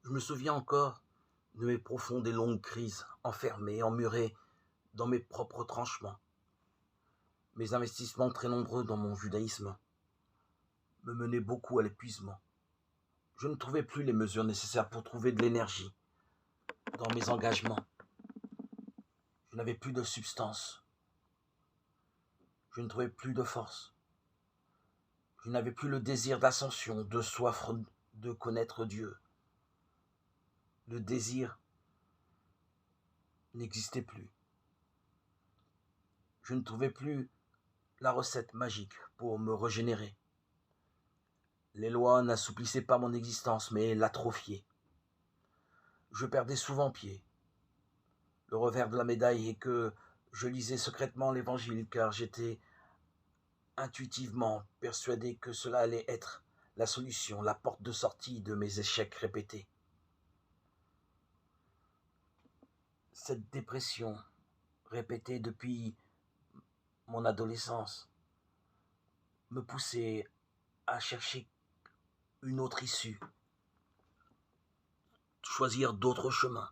Je me souviens encore de mes profondes et longues crises, enfermées, emmurées dans mes propres tranchements. Mes investissements très nombreux dans mon judaïsme me menaient beaucoup à l'épuisement. Je ne trouvais plus les mesures nécessaires pour trouver de l'énergie dans mes engagements. Je n'avais plus de substance. Je ne trouvais plus de force. Je n'avais plus le désir d'ascension, de soif de connaître Dieu. Le désir n'existait plus. Je ne trouvais plus la recette magique pour me régénérer. Les lois n'assouplissaient pas mon existence, mais l'atrophiaient. Je perdais souvent pied. Le revers de la médaille est que je lisais secrètement l'Évangile, car j'étais intuitivement persuadé que cela allait être la solution, la porte de sortie de mes échecs répétés. Cette dépression, répétée depuis mon adolescence, me poussait à chercher une autre issue, choisir d'autres chemins.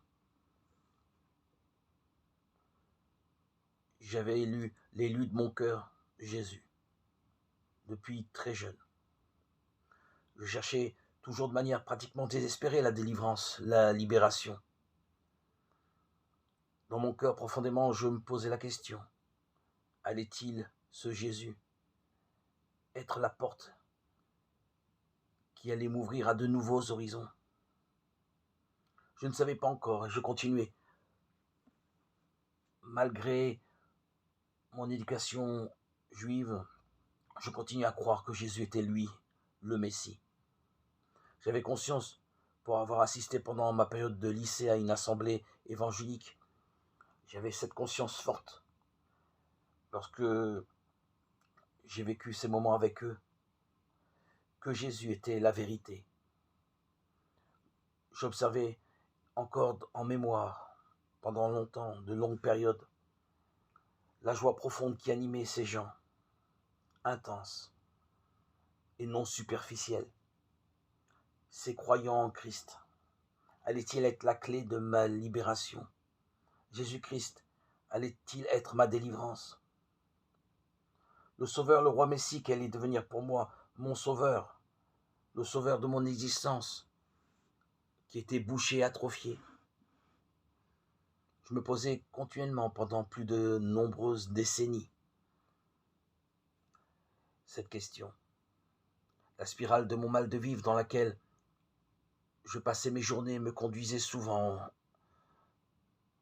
J'avais l'élu de mon cœur, Jésus, depuis très jeune. Je cherchais toujours de manière pratiquement désespérée la délivrance, la libération. Dans mon cœur, profondément, je me posais la question, allait-il, ce Jésus, être la porte qui allait m'ouvrir à de nouveaux horizons? Je ne savais pas encore et je continuais. Malgré mon éducation juive, je continuais à croire que Jésus était lui, le Messie. J'avais conscience, pour avoir assisté pendant ma période de lycée à une assemblée évangélique, j'avais cette conscience forte lorsque j'ai vécu ces moments avec eux, que Jésus était la vérité. J'observais encore en mémoire, pendant longtemps, de longues périodes, la joie profonde qui animait ces gens, intense et non superficielle. Ces croyants en Christ, allait-il être la clé de ma libération? Jésus-Christ allait-il être ma délivrance? Le Sauveur, le Roi Messie, qui allait devenir pour moi mon Sauveur, le Sauveur de mon existence, qui était bouché et atrophié. Je me posais continuellement pendant plus de nombreuses décennies cette question. La spirale de mon mal de vivre dans laquelle je passais mes journées me conduisait souvent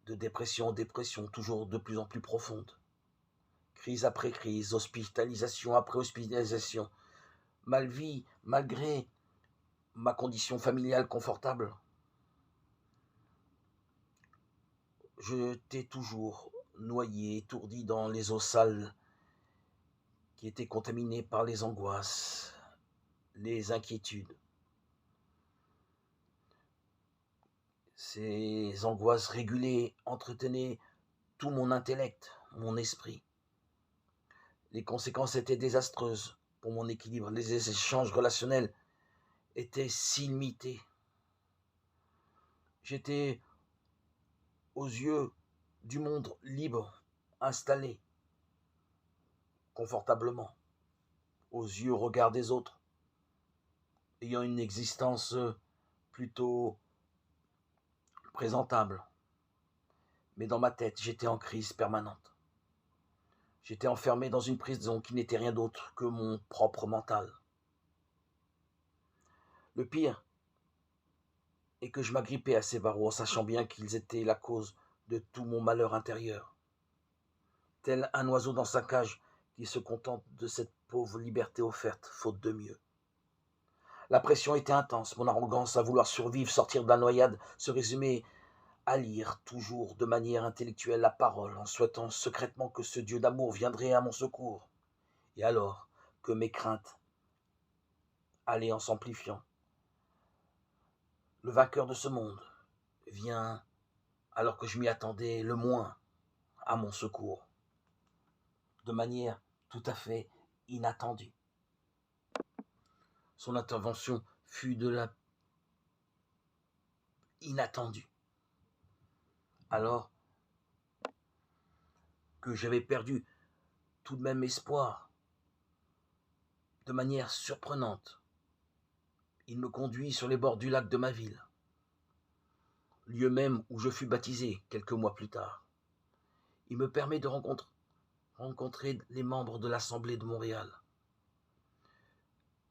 de dépression en dépression, toujours de plus en plus profonde. Crise après crise, hospitalisation après hospitalisation. Malgré ma condition familiale confortable, j'étais toujours noyé, étourdi dans les eaux sales qui étaient contaminées par les angoisses, les inquiétudes. Ces angoisses régulées entretenaient tout mon intellect, mon esprit. Les conséquences étaient désastreuses pour mon équilibre. Les échanges relationnels étaient si limités. J'étais aux yeux du monde libre, installé confortablement, aux yeux au regard des autres, ayant une existence plutôt présentable. Mais dans ma tête, j'étais en crise permanente. J'étais enfermé dans une prison qui n'était rien d'autre que mon propre mental. Le pire est que je m'agrippais à ces barreaux en sachant bien qu'ils étaient la cause de tout mon malheur intérieur. Tel un oiseau dans sa cage qui se contente de cette pauvre liberté offerte, faute de mieux. La pression était intense, mon arrogance à vouloir survivre, sortir de la noyade, se résumait à lire toujours de manière intellectuelle la parole, en souhaitant secrètement que ce Dieu d'amour viendrait à mon secours. Et alors que mes craintes allaient en s'amplifiant, le vainqueur de ce monde vient, alors que je m'y attendais le moins, à mon secours, de manière tout à fait inattendue. Son intervention fut de la inattendu. Alors que j'avais perdu tout de même espoir, de manière surprenante, il me conduit sur les bords du lac de ma ville, lieu même où je fus baptisé quelques mois plus tard. Il me permet de rencontrer les membres de l'Assemblée de Montréal,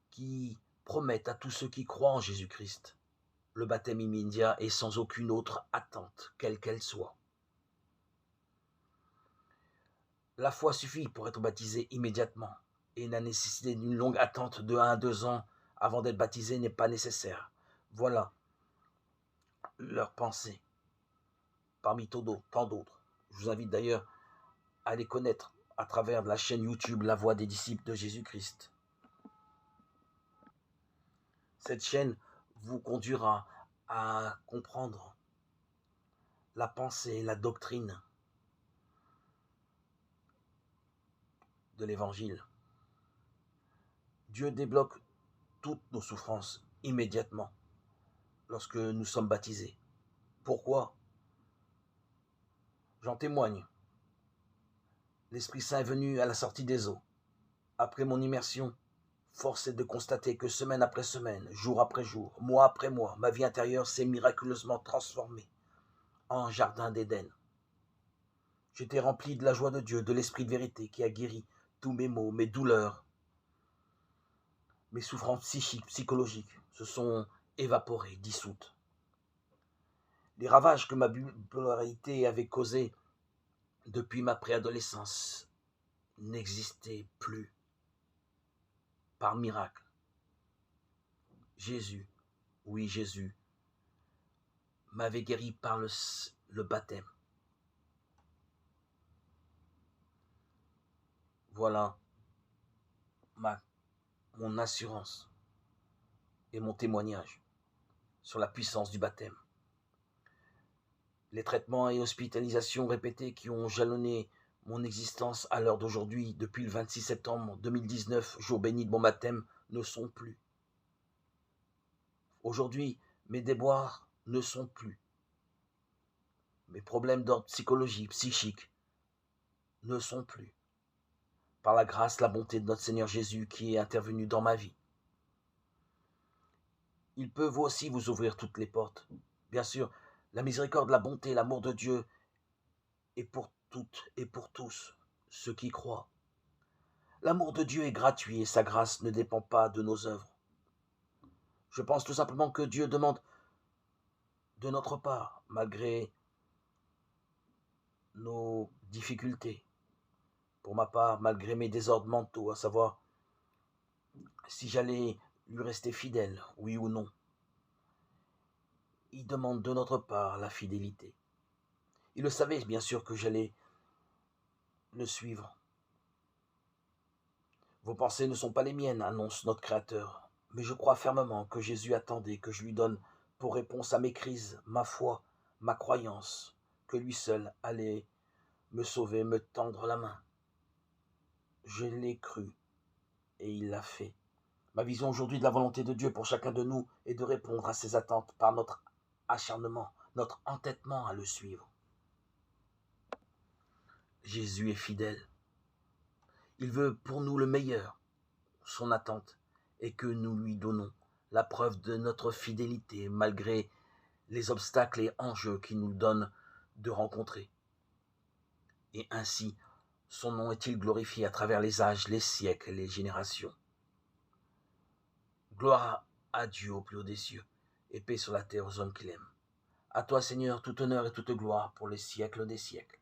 qui promettent à tous ceux qui croient en Jésus-Christ le baptême immédiat et sans aucune autre attente, quelle qu'elle soit. La foi suffit pour être baptisé immédiatement, et la nécessité d'une longue attente de 1 à 2 ans avant d'être baptisé n'est pas nécessaire. Voilà leur pensée, parmi tant d'autres. Je vous invite d'ailleurs à les connaître à travers la chaîne YouTube La Voix des disciples de Jésus-Christ. Cette chaîne vous conduira à comprendre la pensée, la doctrine de l'Évangile. Dieu débloque toutes nos souffrances immédiatement lorsque nous sommes baptisés. Pourquoi? J'en témoigne. L'Esprit Saint est venu à la sortie des eaux. Après mon immersion, force est de constater que semaine après semaine, jour après jour, mois après mois, ma vie intérieure s'est miraculeusement transformée en jardin d'Éden. J'étais rempli de la joie de Dieu, de l'Esprit de vérité qui a guéri tous mes maux, mes douleurs, mes souffrances psychiques, psychologiques se sont évaporées, dissoutes. Les ravages que ma bipolarité avait causés depuis ma préadolescence n'existaient plus. Par miracle, Jésus, oui Jésus, m'avait guéri par le baptême. Voilà mon assurance et mon témoignage sur la puissance du baptême. Les traitements et hospitalisations répétés qui ont jalonné mon existence à l'heure d'aujourd'hui, depuis le 26 septembre 2019, jour béni de mon baptême, ne sont plus. Aujourd'hui, mes déboires ne sont plus. Mes problèmes d'ordre psychique, ne sont plus. Par la grâce, la bonté de notre Seigneur Jésus qui est intervenu dans ma vie. Il peut vous aussi vous ouvrir toutes les portes. Bien sûr, la miséricorde, la bonté, l'amour de Dieu est pour toutes et pour tous ceux qui croient. L'amour de Dieu est gratuit et sa grâce ne dépend pas de nos œuvres. Je pense tout simplement que Dieu demande de notre part, malgré nos difficultés, pour ma part, malgré mes désordres mentaux, à savoir si j'allais lui rester fidèle, oui ou non. Il demande de notre part la fidélité. Il le savait bien sûr que j'allais le suivre. Vos pensées ne sont pas les miennes, annonce notre Créateur, mais je crois fermement que Jésus attendait que je lui donne pour réponse à mes crises, ma foi, ma croyance, que lui seul allait me sauver, me tendre la main. Je l'ai cru et il l'a fait. Ma vision aujourd'hui de la volonté de Dieu pour chacun de nous est de répondre à ses attentes par notre acharnement, notre entêtement à le suivre. Jésus est fidèle. Il veut pour nous le meilleur. Son attente est que nous lui donnons la preuve de notre fidélité malgré les obstacles et enjeux qu'il nous donne de rencontrer. Et ainsi, son nom est-il glorifié à travers les âges, les siècles et les générations. Gloire à Dieu au plus haut des cieux, et paix sur la terre aux hommes qu'il aime. À toi, Seigneur, tout honneur et toute gloire pour les siècles des siècles.